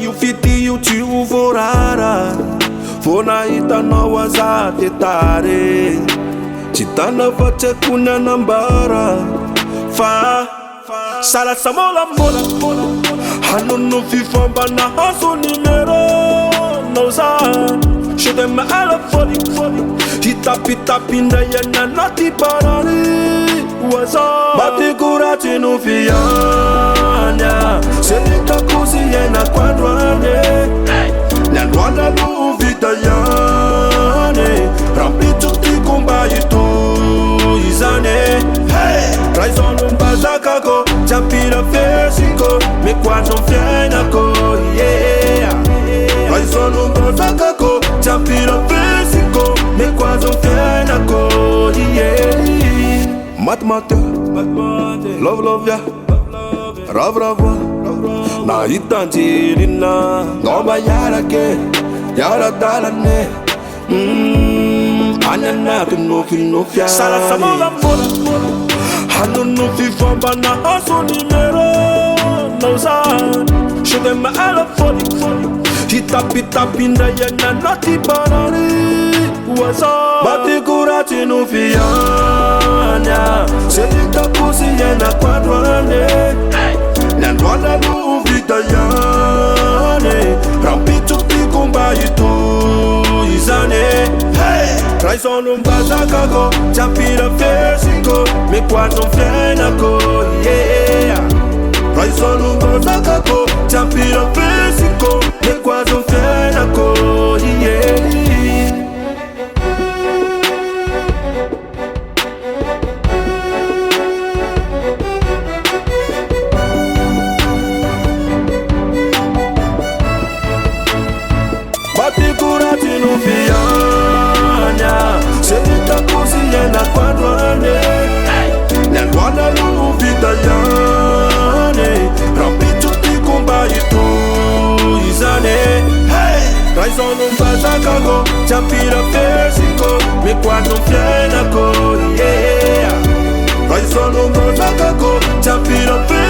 io fity io tsy ho voarara Vao nahitanao aza tetare Tsy tana fa tsy haiko ny anambara Fa salasa molambola Hanono fifomba nahazo numero Nao zany Je t'aime à la folie Hitapitapi ndray anaty barany Hasard Bati kurati nufianya Selika kuzi yena kwadwane Nyandwanda luvita yane Rampitu tikumba itu izane Raizonu mbazakako Chapira fesiko Mekwazo mfyenako Yeah Raizonu mbazakako Chapira fesiko Mekwazo mfyenako Yeah Matmate Love ya Rav Na itanjirina Ngomba yarake Yara dalane Anyana kunufia Salasa mola Hanono fifomba na haso numero Nauzan Je t'aime à la folie Hitapitapi ndray anaty barany Hasard Bati kurati nufianya Selika kuzi yena kwadwane Nyandwanda luvita yane Rampitu tikumba itu izane Raizonu mbazakako Chapira fesiko Mekwazo mfyenako Yeah Raizonu mbazakako Chapira fesiko Mekwazo mfyenako Yeah Kurati nufianya Selika kuzi yena kwadwane Nyandwanda luvita yane Rampitu tikumba itu izane Raizonu mbazakako Chapira fesiko Mekwazo mfyenako Yeah Raizonu mbazakako Chapira fesiko